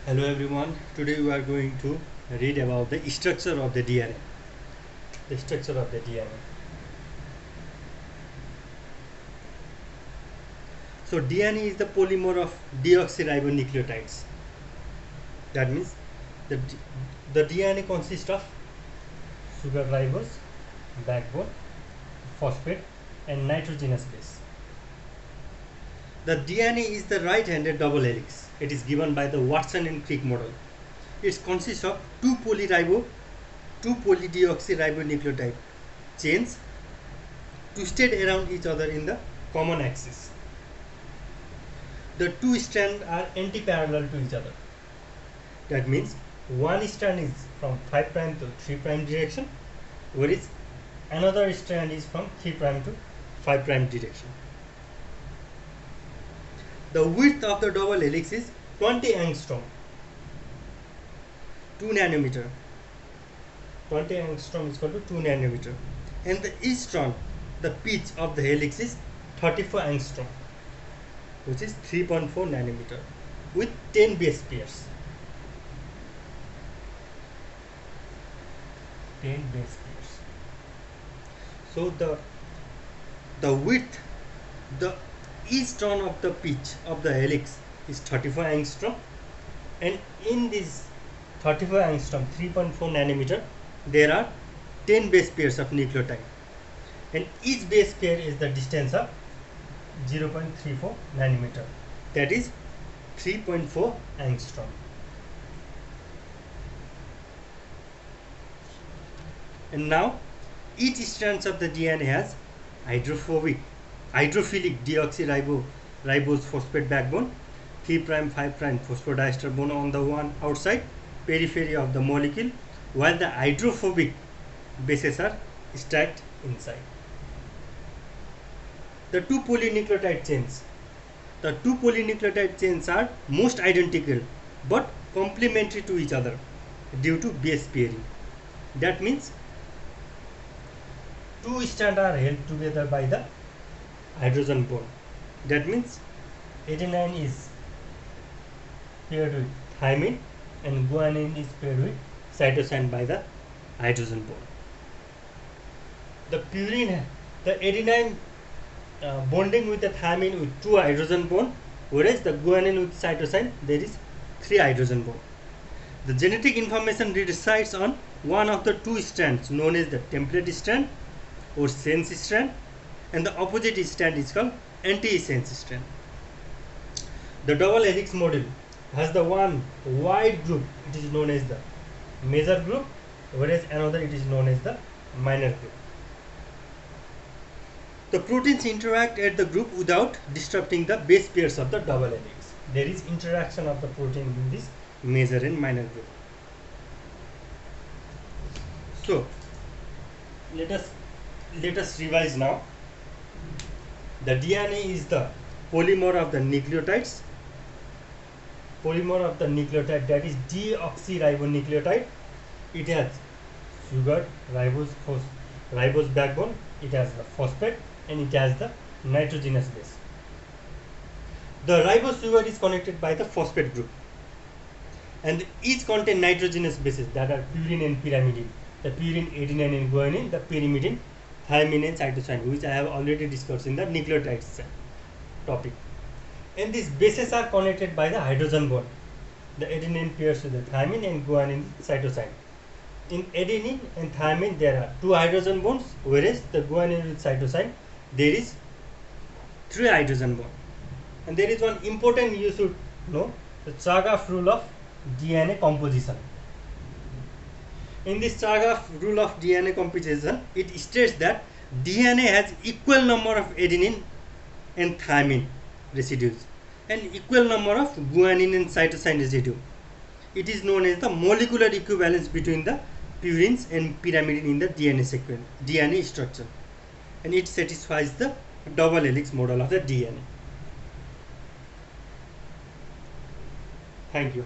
Hello everyone, today we are going to read about the structure of the DNA. The structure of the DNA. So DNA is the polymer of deoxyribonucleotides. That means the, the DNA consists of sugar ribose, backbone, phosphate and nitrogenous base. The DNA is the right-handed double helix. It is given by the Watson and Crick model. It consists of two polydeoxyribonucleotide chains twisted around each other in the common axis. The two strands are anti-parallel to each other. That means one strand is from 5' to 3' direction, whereas another strand is from 3' to 5' direction. The width of the double helix is 20 angstrom, 2 nanometer. 20 angstrom is equal to 2 nanometer. And the each strand, the pitch of the helix is 34 angstrom, which is 3.4 nanometer with 10 base pairs. 10 base pairs. So the width, the each turn of the pitch of the helix is 34 angstrom, and in this 34 angstrom 3.4 nanometer there are 10 base pairs of nucleotide, and each base pair is the distance of 0.34 nanometer, that is 3.4 angstrom. And now each strand of the DNA has hydrophilic deoxyribose phosphate backbone, 3' 5' phosphodiester bone on the one outside periphery of the molecule, while the hydrophobic bases are stacked inside. The two polynucleotide chains are most identical but complementary to each other due to base pairing. That means two strands are held together by the hydrogen bond. That means adenine is paired with thymine and guanine is paired with cytosine by the hydrogen bond. The adenine bonding with the thymine with 2 hydrogen bond, whereas the guanine with cytosine there is 3 hydrogen bond. The genetic information resides on one of the two strands known as the template strand or sense strand, and the opposite strand is called anti-sense strand. The double helix model has the one wide group, it is known as the major group, whereas another it is known as the minor group. The proteins interact at the group without disrupting the base pairs of the double helix. There is interaction of the protein in this major and minor group. So let us revise now. The DNA is the polymer of the nucleotides. Polymer of the nucleotide, that is deoxyribonucleotide. It has sugar, ribose backbone, it has the phosphate, and it has the nitrogenous base. The ribose sugar is connected by the phosphate group, and each contain nitrogenous bases that are purine and pyrimidine. The purine, adenine and guanine, the pyrimidine, thymine and cytosine, which I have already discussed in the nucleotides topic. And these bases are connected by the hydrogen bond. The adenine pairs with the thymine and guanine cytosine. In adenine and thymine there are 2 hydrogen bonds, whereas the guanine with cytosine there is 3 hydrogen bonds. And there is one important you should know, the Chargaff rule of DNA composition. In this Chargaff rule of DNA composition, it states that DNA has equal number of adenine and thymine residues and equal number of guanine and cytosine residue. It is known as the molecular equivalence between the purines and pyrimidine in the DNA structure, and it satisfies the double helix model of the DNA. Thank you.